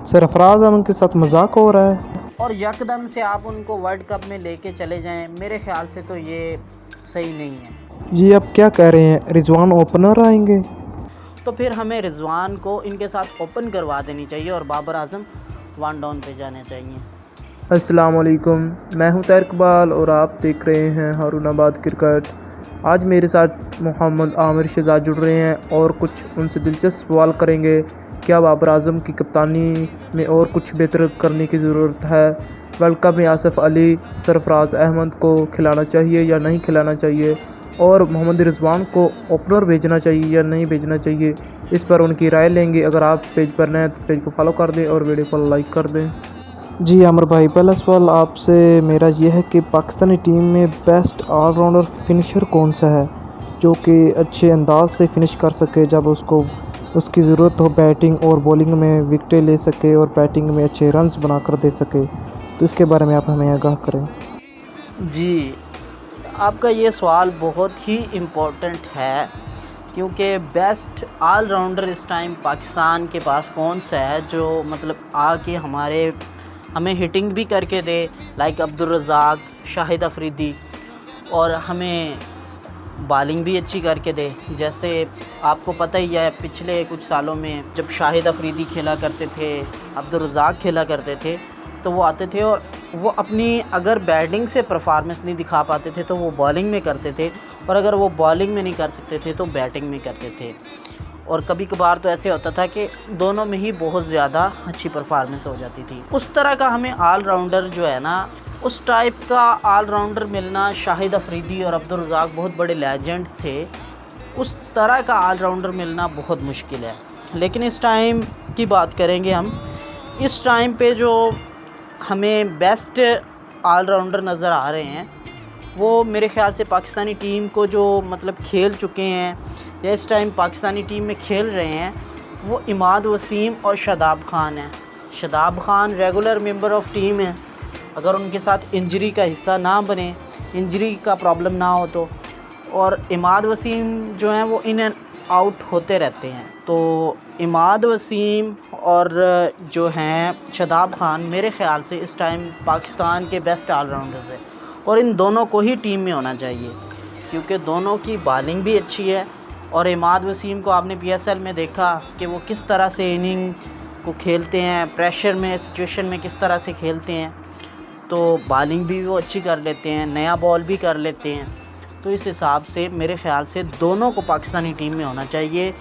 सरफराज अहमद के साथ मजाक हो रहा है। और यकदम से आप उनको वर्ल्ड कप में लेके चले जाएं, मेरे ख्याल से तो ये सही नहीं है। जी आप क्या कह रहे हैं, रिजवान ओपनर आएंगे? तो फिर हमें रिजवान को इनके साथ ओपन करवा देनी चाहिए और बाबर आजम वन डाउन पे जाने चाहिए। अस्सलाम वालेकुम, मैं हूं तैर इकबाल और आप देख रहे हैं हारूनाबाद क्रिकेट। आज मेरे साथ मोहम्मद आमिर शहजाद जुड़ रहे हैं और कुछ उनसे दिलचस्प सवाल करेंगे। क्या बाबर आजम की कप्तानी में और कुछ बेहतर करने की ज़रूरत है? वर्ल्ड कप में आसिफ अली, सरफराज अहमद को खिलाना चाहिए या नहीं खिलाना चाहिए? और मोहम्मद रिजवान को ओपनर भेजना चाहिए या नहीं भेजना चाहिए? इस पर उनकी राय लेंगे। अगर आप पेज पर नए हैं तो पेज को फॉलो कर दें और वीडियो को लाइक कर दें। जी आमिर भाई, पहला सवाल आपसे मेरा यह है कि पाकिस्तानी टीम में बेस्ट ऑलराउंडर फिनिशर कौन सा है जो कि अच्छे अंदाज से फिनिश कर सके, जब उसको उसकी ज़रूरत हो बैटिंग और बॉलिंग में विकेटें ले सके और बैटिंग में अच्छे रन्स बनाकर दे सके? तो इसके बारे में आप हमें आगाह करें। जी, आपका ये सवाल बहुत ही इम्पोर्टेंट है क्योंकि बेस्ट ऑलराउंडर इस टाइम पाकिस्तान के पास कौन सा है जो मतलब आके हमें हिटिंग भी करके दे, लाइक अब्दुल रज़ाक, शाहिद अफरीदी, और हमें बॉलिंग भी अच्छी करके दे। जैसे आपको पता ही है पिछले कुछ सालों में जब शाहिद अफरीदी खेला करते थे, अब्दुल रज़ाक खेला करते थे, तो वो आते थे और वो अपनी अगर बैटिंग से परफॉर्मेंस नहीं दिखा पाते थे तो वो बॉलिंग में करते थे, और अगर वो बॉलिंग में नहीं कर सकते थे तो बैटिंग में करते थे। और कभी कभार तो ऐसे होता था कि दोनों में ही बहुत ज़्यादा अच्छी परफॉर्मेंस हो जाती थी। उस तरह का हमें ऑलराउंडर जो है ना, उस टाइप का ऑलराउंडर मिलना, शाहिद अफरीदी और अब्दुल रज़ाक बहुत बड़े लेजेंड थे, उस तरह का ऑलराउंडर मिलना बहुत मुश्किल है। लेकिन इस टाइम की बात करेंगे हम, इस टाइम पे जो हमें बेस्ट ऑलराउंडर नज़र आ रहे हैं वो मेरे ख़्याल से पाकिस्तानी टीम को जो मतलब खेल चुके हैं या इस टाइम पाकिस्तानी टीम में खेल रहे हैं, वो इमाद वसीम और शादाब खान हैं। Shadab Khan regular member of team है, अगर उनके साथ इंजरी का हिस्सा ना बने, इंजरी का प्रॉब्लम ना हो तो, और इमाद वसीम जो हैं वो इन एंड आउट होते रहते हैं। तो इमाद वसीम और जो हैं शादाब खान मेरे ख़्याल से इस टाइम पाकिस्तान के बेस्ट ऑलराउंडर्स हैं, और इन दोनों को ही टीम में होना चाहिए क्योंकि दोनों की बॉलिंग भी अच्छी है। और इमाद वसीम को आपने PSL में देखा कि वो किस तरह से इनिंग को खेलते हैं, प्रेशर में सिचुएशन में किस तरह से खेलते हैं, तो बॉलिंग भी वो अच्छी कर लेते हैं, नया बॉल भी कर लेते हैं। तो इस हिसाब से मेरे ख़्याल से दोनों को पाकिस्तानी टीम में होना चाहिए,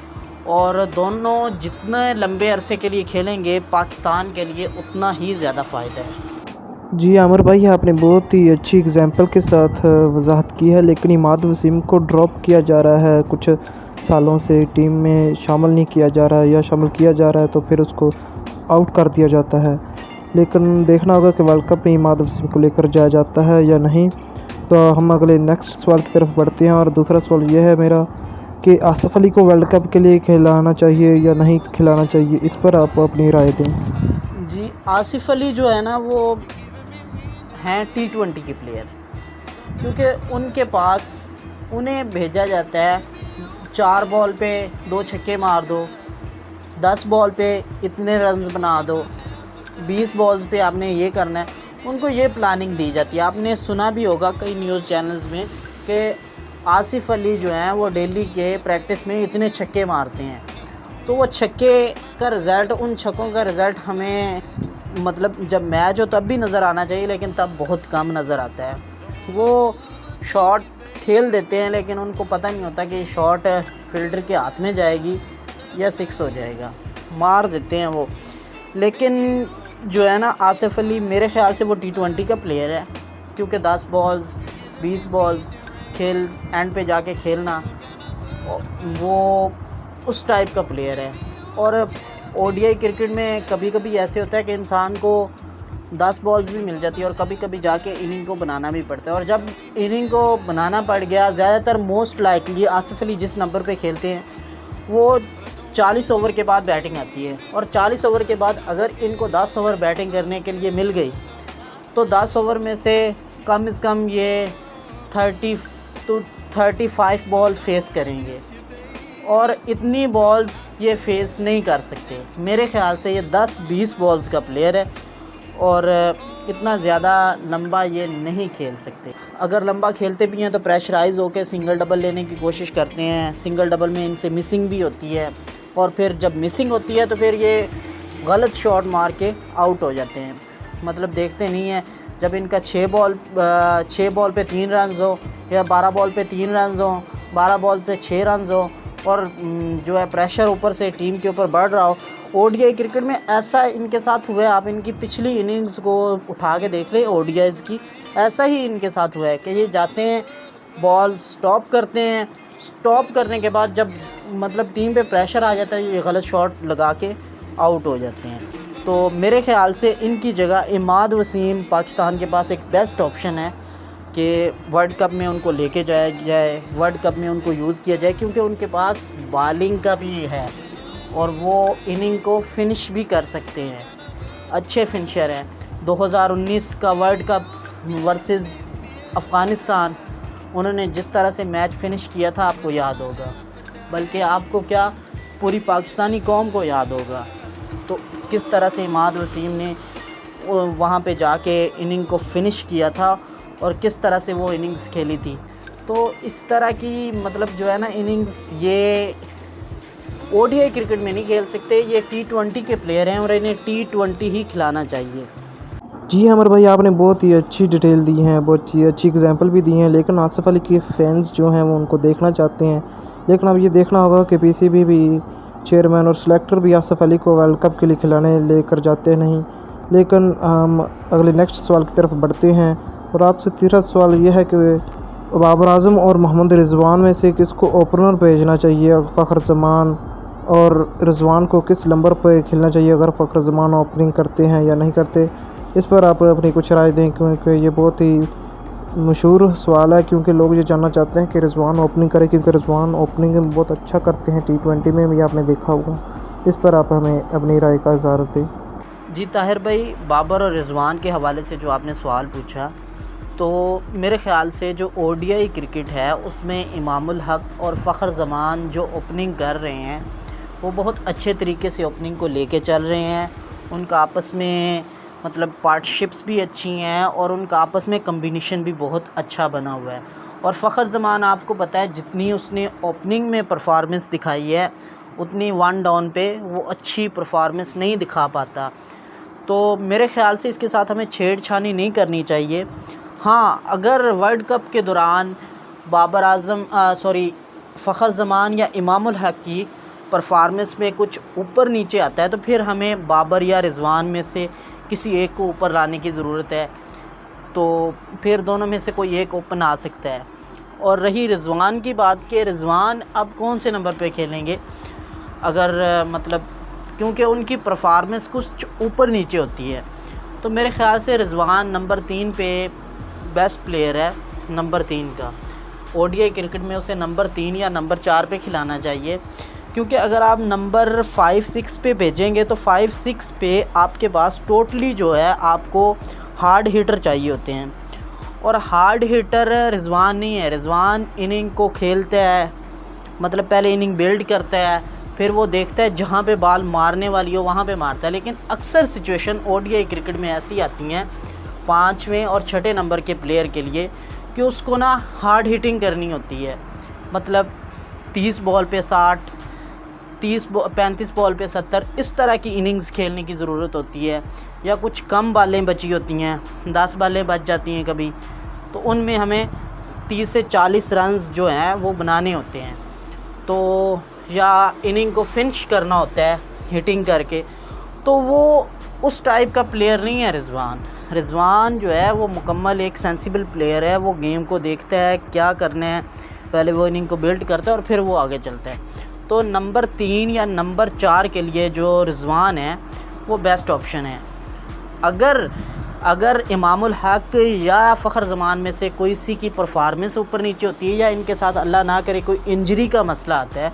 और दोनों जितने लंबे अरसे के लिए खेलेंगे पाकिस्तान के लिए उतना ही ज़्यादा फ़ायदा है। जी आमिर भाई, आपने बहुत ही अच्छी एग्जांपल के साथ वजाहत की है, लेकिन इमाद वसीम को ड्रॉप किया जा रहा है, कुछ सालों से टीम में शामिल नहीं किया जा रहा है, या शामिल किया जा रहा है तो फिर उसको आउट कर दिया जाता है। लेकिन देखना होगा कि वर्ल्ड कप में इमाद वसीम को लेकर जाया जाता है या नहीं। तो हम अगले नेक्स्ट सवाल की तरफ बढ़ते हैं, और दूसरा सवाल यह है मेरा कि आसिफ अली को वर्ल्ड कप के लिए खिलाना चाहिए या नहीं खिलाना चाहिए? इस पर आप अपनी राय दें। जी, आसिफ अली जो है ना वो हैं T20 के प्लेयर, क्योंकि उनके पास उन्हें भेजा जाता है 4 बॉल पे 2 छक्के मार दो, 10 बॉल पे इतने रन्स बना दो, 20 बॉल्स पे आपने ये करना है, उनको ये प्लानिंग दी जाती है। आपने सुना भी होगा कई न्यूज़ चैनल्स में कि आसिफ अली जो हैं वो डेली के प्रैक्टिस में इतने छक्के मारते हैं, तो वो छक्के का रिज़ल्ट, उन छक्कों का रिज़ल्ट हमें मतलब जब मैच हो तब भी नज़र आना चाहिए, लेकिन तब बहुत कम नज़र आता है। वो शॉट खेल देते हैं लेकिन उनको पता नहीं होता कि शॉट फील्डर के हाथ में जाएगी या 6 हो जाएगा, मार देते हैं वो। लेकिन जो है ना आसिफ अली, मेरे ख़्याल से वो T20 का प्लेयर है, क्योंकि 10 बॉल्स 20 बॉल्स खेल एंड पे जाके खेलना, वो उस टाइप का प्लेयर है। और ODI क्रिकेट में कभी कभी ऐसे होता है कि इंसान को 10 बॉल्स भी मिल जाती है और कभी कभी जाके इनिंग को बनाना भी पड़ता है, और जब इनिंग को बनाना पड़ गया, ज़्यादातर मोस्ट लाइकली आसिफ अली जिस नंबर पे खेलते हैं वो 40 ओवर के बाद बैटिंग आती है, और 40 ओवर के बाद अगर इनको 10 ओवर बैटिंग करने के लिए मिल गई तो 10 ओवर में से कम ये 30 to 35 बॉल फेस करेंगे, और इतनी बॉल्स ये फेस नहीं कर सकते। मेरे ख़्याल से ये 10-20 बॉल्स का प्लेयर है और इतना ज़्यादा लंबा ये नहीं खेल सकते। अगर लंबा खेलते भी हैं तो प्रेशराइज होकर सिंगल डबल लेने की कोशिश करते हैं। सिंगल डबल में इनसे मिसिंग भी होती है और फिर जब मिसिंग होती है तो फिर ये गलत शॉट मार के आउट हो जाते हैं। मतलब देखते नहीं हैं, जब इनका 6 बॉल पे 3 रन हो या 12 बॉल पे 3 रन हो, 12 बॉल पे 6 रन हो और जो है प्रेशर ऊपर से टीम के ऊपर बढ़ रहा हो। ओडीआई क्रिकेट में ऐसा इनके साथ हुआ है। आप इनकी पिछली इनिंग्स को उठा के देख लें ओडीआईज़ की, ऐसा ही इनके साथ हुआ है कि ये जाते हैं, बॉल स्टॉप करते हैं, स्टॉप करने के बाद जब मतलब टीम पे प्रेशर आ जाता है ये गलत शॉट लगा के आउट हो जाते हैं। तो मेरे ख़्याल से इनकी जगह इमाद वसीम पाकिस्तान के पास एक बेस्ट ऑप्शन है कि वर्ल्ड कप में उनको लेके जाया जाए, वर्ल्ड कप में उनको यूज़ किया जाए, क्योंकि उनके पास बॉलिंग का भी है और वो इनिंग को फिनिश भी कर सकते हैं, अच्छे फिनिशर हैं। 2019 का वर्ल्ड कप वर्सेस अफ़गानिस्तान उन्होंने जिस तरह से मैच फिनिश किया था आपको याद होगा, बल्कि आपको क्या पूरी पाकिस्तानी कौम को याद होगा। तो किस तरह से इमाद वसीम ने वहाँ पे जाके इनिंग को फिनिश किया था और किस तरह से वो इनिंग्स खेली थी। तो इस तरह की मतलब जो है ना इनिंग्स ये ओडीआई क्रिकेट में नहीं खेल सकते। ये T20 के प्लेयर हैं और इन्हें T20 ही खिलाना चाहिए। जी अमर भाई, आपने बहुत ही अच्छी डिटेल दी है, बहुत ही अच्छी एग्जांपल भी दी हैं, लेकिन आसिफ अली के फैंस जो हैं वो उनको देखना चाहते हैं। लेकिन अब ये देखना होगा कि पीसीबी भी चेयरमैन और सिलेक्टर भी आसिफ अली को वर्ल्ड कप के लिए खिलाने लेकर जाते नहीं। लेकिन हम अगले नेक्स्ट सवाल की तरफ बढ़ते हैं और आपसे तीसरा सवाल ये है कि बाबर आजम और मोहम्मद रिजवान में से किसको ओपनर भेजना चाहिए? फ़खर जमान और रिजवान को किस नंबर पर खेलना चाहिए अगर फ़खर जमान ओपनिंग करते हैं या नहीं करते? इस पर आप अपनी कुछ राय दें, क्योंकि ये बहुत ही मशहूर सवाल है, क्योंकि लोग ये जानना चाहते हैं कि रिजवान ओपनिंग करे, क्योंकि रिजवान ओपनिंग में बहुत अच्छा करते हैं, T20 में भी आपने देखा होगा। इस पर आप हमें अपनी राय का इज़हार दें। जी ताहिर भाई, बाबर और रिजवान के हवाले से जो आपने सवाल पूछा, तो मेरे ख़्याल से जो ओडीआई क्रिकेट है उसमें इमामुल हक और फ़खर जमान जो ओपनिंग कर रहे हैं वो बहुत अच्छे तरीके से ओपनिंग को लेके चल रहे हैं। उनका आपस में मतलब पार्टनरशिप्स भी अच्छी हैं और उनका आपस में कम्बिनेशन भी बहुत अच्छा बना हुआ है। और फ़खर जमान आपको पता है जितनी उसने ओपनिंग में परफॉर्मेंस दिखाई है उतनी वन डाउन पे वो अच्छी परफॉर्मेंस नहीं दिखा पाता। तो मेरे ख़्याल से इसके साथ हमें छेड़छानी नहीं करनी चाहिए। हाँ, अगर वर्ल्ड कप के दौरान फ़खर जमान या इमामुल हक की परफॉर्मेंस में कुछ ऊपर नीचे आता है तो फिर हमें बाबर या रिजवान में से किसी एक को ऊपर लाने की ज़रूरत है। तो फिर दोनों में से कोई एक ओपन आ सकता है। और रही रिजवान की बात कि रिजवान अब कौन से नंबर पे खेलेंगे, अगर मतलब क्योंकि उनकी परफॉर्मेंस कुछ ऊपर नीचे होती है, तो मेरे ख़्याल से रिजवान नंबर 3 पे बेस्ट प्लेयर है। नंबर 3 का ओडीआई क्रिकेट में उसे नंबर 3 या नंबर 4 पे खिलाना चाहिए, क्योंकि अगर आप नंबर 5-6 पे भेजेंगे तो 5-6 पे आपके पास टोटली जो है आपको हार्ड हिटर चाहिए होते हैं और हार्ड हिटर रिजवान नहीं है। रिजवान इनिंग को खेलता है, मतलब पहले इनिंग बिल्ड करता है, फिर वो देखता है जहाँ पे बॉल मारने वाली हो वहाँ पे मारता है। लेकिन अक्सर सिचुएशन ओडीआई क्रिकेट में ऐसी आती हैं 5वें और 6ठे नंबर के प्लेयर के लिए कि उसको ना हार्ड हिटिंग करनी होती है, मतलब 30 बॉल पे 60, 35 बॉल पे 70, इस तरह की इनिंग्स खेलने की ज़रूरत होती है। या कुछ कम बॉलें बची होती हैं, 10 बॉलें बच जाती हैं कभी, तो उनमें हमें 30 से 40 रन्स जो हैं वो बनाने होते हैं। तो या इनिंग को फिनिश करना होता है हिटिंग करके, तो वो उस टाइप का प्लेयर नहीं है रिजवान जो है वो मुकम्मल एक सेंसिबल प्लेयर है। वो गेम को देखता है क्या करना है, पहले वो इनिंग को बिल्ड करता है और फिर वो आगे चलता है। तो नंबर 3 या नंबर 4 के लिए जो रिजवान है वो बेस्ट ऑप्शन है। अगर इमामुल हक या फ़खर जमान में से कोई सी की परफॉर्मेंस ऊपर नीचे होती है या इनके साथ अल्लाह ना करे कोई इंजरी का मसला आता है,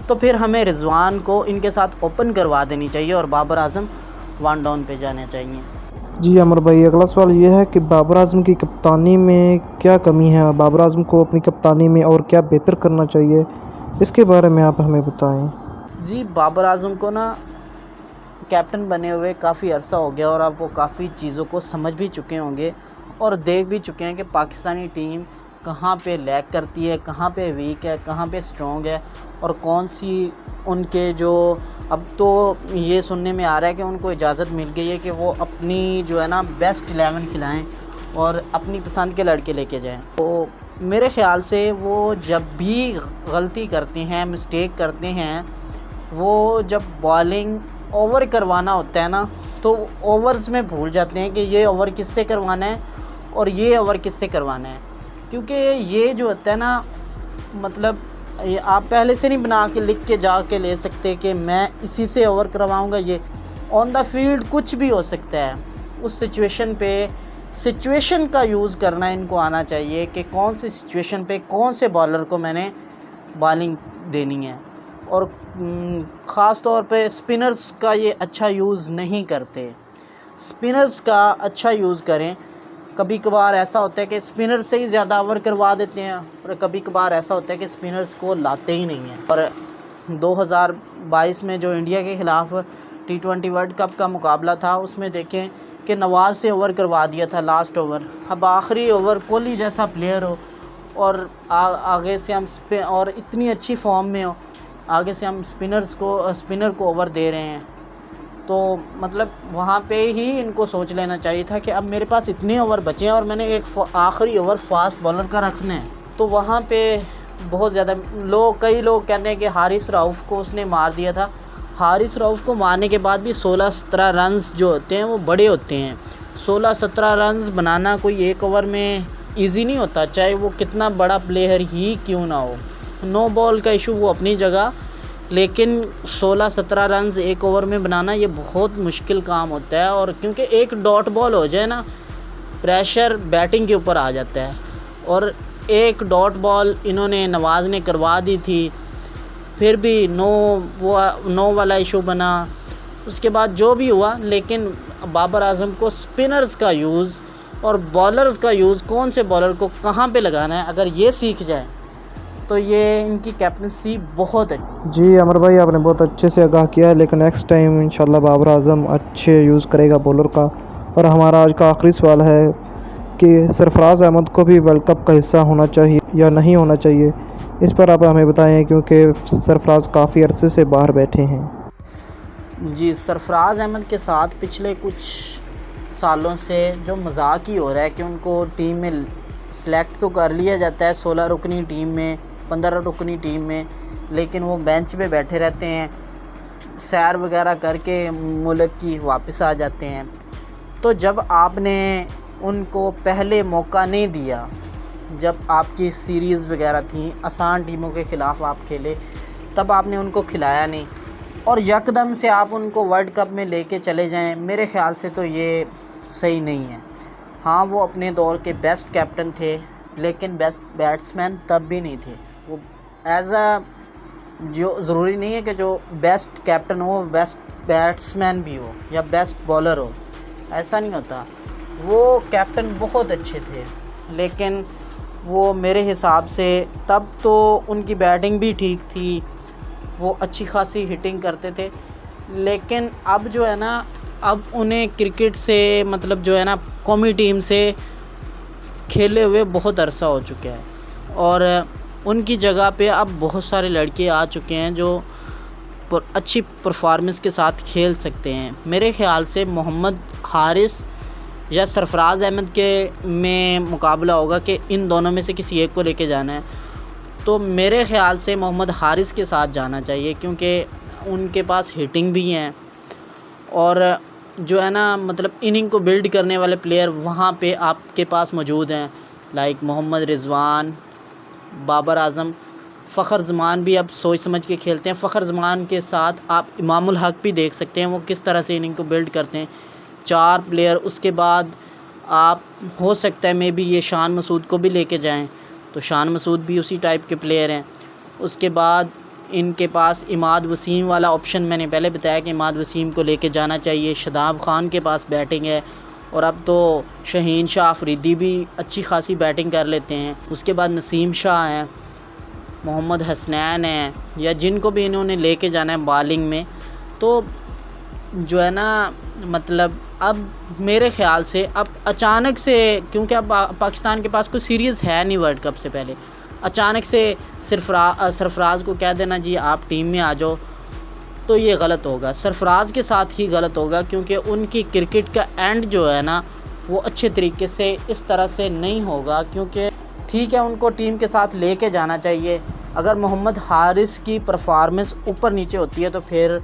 तो फिर हमें रिजवान को इनके साथ ओपन करवा देनी चाहिए और बाबर आजम वन डाउन पे जाने चाहिए। जी अमर भाई, अगला सवाल ये है कि बाबर आजम की कप्तानी में क्या कमी है? बाबर आजम को अपनी कप्तानी में और क्या बेहतर करना चाहिए इसके बारे में आप हमें बताएं। जी, बाबर आज़म को ना कैप्टन बने हुए काफ़ी अरसा हो गया और अब वो काफ़ी चीज़ों को समझ भी चुके होंगे और देख भी चुके हैं कि पाकिस्तानी टीम कहाँ पे लैग करती है, कहाँ पे वीक है, कहाँ पे स्ट्रॉन्ग है और कौन सी उनके जो अब तो ये सुनने में आ रहा है कि उनको इजाज़त मिल गई है कि वो अपनी जो है ना बेस्ट 11 खिलाएं और अपनी पसंद के लड़के लेके जाएं। तो मेरे ख़्याल से वो जब भी गलती करते हैं, मिस्टेक करते हैं, वो जब बॉलिंग ओवर करवाना होता है ना तो ओवर्स में भूल जाते हैं कि ये ओवर किससे करवाना है और ये ओवर किससे करवाना है। क्योंकि ये जो होता है ना मतलब ये आप पहले से नहीं बना के लिख के जा के ले सकते कि मैं इसी से ओवर करवाऊंगा। ये ऑन द फील्ड कुछ भी हो सकता है। उस सिचुएशन का यूज़ करना इनको आना चाहिए कि कौन सी सिचुएशन पे कौन से बॉलर को मैंने बॉलिंग देनी है। और ख़ास तौर पे स्पिनर्स का ये अच्छा यूज़ नहीं करते। स्पिनर्स का अच्छा यूज़ करें। कभी कभार ऐसा होता है कि स्पिनर से ही ज़्यादा ओवर करवा देते हैं और कभी कभार ऐसा होता है कि स्पिनर्स को लाते ही नहीं हैं। और 2022 में जो इंडिया के ख़िलाफ़ T20 वर्ल्ड कप का मुकाबला था उसमें देखें कि नवाज़ से ओवर करवा दिया था लास्ट ओवर। अब आखिरी ओवर कोहली जैसा प्लेयर हो और आगे से हम और इतनी अच्छी फॉर्म में हो, आगे से हम स्पिनर को ओवर दे रहे हैं। तो मतलब वहाँ पे ही इनको सोच लेना चाहिए था कि अब मेरे पास इतने ओवर बचे हैं और मैंने एक आखिरी ओवर फास्ट बॉलर का रखना है। तो वहाँ पे बहुत ज़्यादा कई लोग कहते हैं कि हारिस रऊफ़ को उसने मार दिया था। हारिस रऊफ़ को मारने के बाद भी 16-17 रन्स जो होते हैं वो बड़े होते हैं। 16-17 रन्स बनाना कोई एक ओवर में ईज़ी नहीं होता, चाहे वो कितना बड़ा प्लेयर ही क्यों ना हो। नो बॉल का इशू वो अपनी जगह, लेकिन 16-17 रन्स एक ओवर में बनाना ये बहुत मुश्किल काम होता है। और क्योंकि एक डॉट बॉल हो जाए ना, प्रेशर बैटिंग के ऊपर आ जाता है। और एक डॉट बॉल इन्होंने नवाज़ ने करवा दी थी, फिर भी नो वाला इशू बना। उसके बाद जो भी हुआ, लेकिन बाबर आज़म को स्पिनर्स का यूज़ और बॉलर्स का यूज़, कौन से बॉलर को कहाँ पे लगाना है, अगर ये सीख जाए तो ये इनकी कैप्टनसी बहुत है। जी अमर भाई, आपने बहुत अच्छे से आगाह किया है, लेकिन नेक्स्ट टाइम इंशाल्लाह बाबर आज़म अच्छे यूज़ करेगा बॉलर का। और हमारा आज का आखिरी सवाल है कि सरफराज अहमद को भी वर्ल्ड कप का हिस्सा होना चाहिए या नहीं होना चाहिए, इस पर आप हमें बताएं, क्योंकि सरफराज काफ़ी अरसे से बाहर बैठे हैं। जी, सरफराज अहमद के साथ पिछले कुछ सालों से जो मजाक ही हो रहा है कि उनको टीम में सेलेक्ट तो कर लिया जाता है 16 रुकनी टीम में, 15 रुकनी टीम में, लेकिन वो बेंच पे बैठे रहते हैं, सैर वगैरह करके मुल्क की वापस आ जाते हैं। तो जब आपने उनको पहले मौका नहीं दिया, जब आपकी सीरीज़ वगैरह थी, आसान टीमों के ख़िलाफ़ आप खेले, तब आपने उनको खिलाया नहीं और यकदम से आप उनको वर्ल्ड कप में लेके चले जाएं, मेरे ख़्याल से तो ये सही नहीं है। हाँ, वो अपने दौर के बेस्ट कैप्टन थे, लेकिन बेस्ट बैट्समैन तब भी नहीं थे। वो जो ज़रूरी नहीं है कि जो बेस्ट कैप्टन हो बेस्ट बैट्समैन भी हो या बेस्ट बॉलर हो, ऐसा नहीं होता। वो कैप्टन बहुत अच्छे थे, लेकिन वो मेरे हिसाब से तब तो उनकी बैटिंग भी ठीक थी, वो अच्छी खासी हिटिंग करते थे, लेकिन अब जो है ना, अब उन्हें क्रिकेट से मतलब जो है ना कौमी टीम से खेले हुए बहुत अरसा हो चुका है और उनकी जगह पे अब बहुत सारे लड़के आ चुके हैं जो अच्छी परफॉर्मेंस के साथ खेल सकते हैं। मेरे ख़्याल से मोहम्मद हारिस या सरफराज अहमद के में मुकाबला होगा कि इन दोनों में से किसी एक को लेके जाना है। तो मेरे ख़्याल से मोहम्मद हारिस के साथ जाना चाहिए, क्योंकि उनके पास हिटिंग भी हैं और जो है ना मतलब इनिंग को बिल्ड करने वाले प्लेयर वहाँ पे आपके पास मौजूद हैं, लाइक मोहम्मद रिजवान, बाबर आज़म, फ़खर ज़मान भी अब सोच समझ के खेलते हैं। फ़खर ज़मान के साथ आप इमामुल हक भी देख सकते हैं, वो किस तरह से इनिंग को बिल्ड करते हैं। 4 प्लेयर, उसके बाद आप हो सकता है मे बी ये शान मसूद को भी लेके जाएं, तो शान मसूद भी उसी टाइप के प्लेयर हैं। उसके बाद इनके पास इमाद वसीम वाला ऑप्शन मैंने पहले बताया कि इमाद वसीम को लेके जाना चाहिए। शादाब ख़ान के पास बैटिंग है और अब तो शहीन शाह अफरीदी भी अच्छी खासी बैटिंग कर लेते हैं। उसके बाद नसीम शाह हैं मोहम्मद हसनैन हैं या जिनको भी इन्होंने लेके जाना है बॉलिंग में, तो जो है ना मतलब अब मेरे ख़्याल से अब अचानक से, क्योंकि अब पाकिस्तान के पास कोई सीरीज़ है नहीं वर्ल्ड कप से पहले, अचानक से सरफराज को कह देना जी आप टीम में आ जाओ, तो ये गलत होगा। सरफराज के साथ ही गलत होगा, क्योंकि उनकी क्रिकेट का एंड जो है ना वो अच्छे तरीके से इस तरह से नहीं होगा। क्योंकि ठीक है उनको टीम के साथ लेके जाना चाहिए, अगर मोहम्मद हारिस की परफॉर्मेंस ऊपर नीचे होती है तो फिर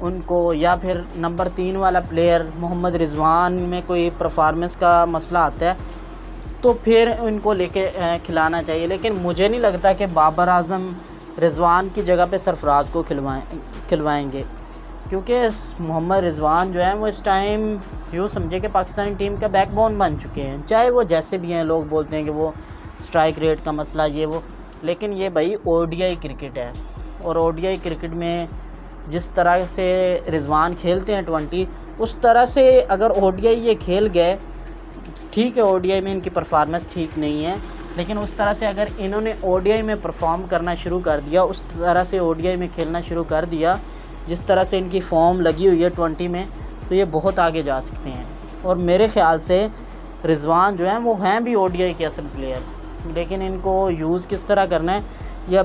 उनको, या फिर नंबर 3 वाला प्लेयर मोहम्मद रिजवान में कोई परफॉर्मेंस का मसला आता है तो फिर उनको लेके खिलाना चाहिए। लेकिन मुझे नहीं लगता कि बाबर आज़म रिजवान की जगह पे सरफराज को खिलवाएंगे, क्योंकि मोहम्मद रिजवान जो है वो इस टाइम यूँ समझे कि पाकिस्तानी टीम का बैकबोन बन चुके हैं। चाहे वो जैसे भी हैं, लोग बोलते हैं कि वो स्ट्राइक रेट का मसला ये वो, लेकिन ये भाई ओडीआई क्रिकेट है, और ओडीआई क्रिकेट में जिस तरह से रिजवान खेलते हैं 20, उस तरह से अगर ओडीआई ये खेल गए, ठीक है ओडीआई में इनकी परफॉर्मेंस ठीक नहीं है, लेकिन उस तरह से अगर इन्होंने ओडीआई में परफॉर्म करना शुरू कर दिया, उस तरह से ओडीआई में खेलना शुरू कर दिया जिस तरह से इनकी फॉर्म लगी हुई है 20 में, तो ये बहुत आगे जा सकते हैं। और मेरे ख़्याल से रिजवान जो हैं वो हैं भी ओडीआई के असल प्लेयर, लेकिन इनको यूज़ किस तरह करना है यह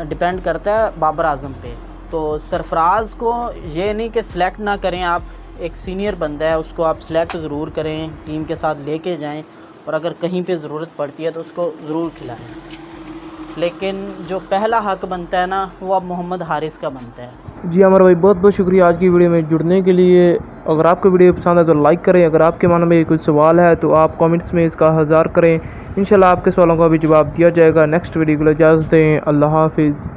डिपेंड करता है बाबर आज़म पे। तो सरफराज को ये नहीं कि सिलेक्ट ना करें आप, एक सीनियर बंदा है उसको आप सिलेक्ट ज़रूर करें, टीम के साथ लेके जाएं, और अगर कहीं पे ज़रूरत पड़ती है तो उसको ज़रूर खिलाएं। लेकिन जो पहला हक बनता है ना वो अब मोहम्मद हारिस का बनता है। जी अमर भाई, बहुत बहुत शुक्रिया आज की वीडियो में जुड़ने के लिए। अगर आपको वीडियो पसंद है तो लाइक करें, अगर आपके मन में कोई सवाल है तो आप कमेंट्स में इसका इज़हार करें, इंशाल्लाह आपके सवालों का भी जवाब दिया जाएगा। नेक्स्ट वीडियो के लिए इजाज़त दें, अल्लाह हाफिज़।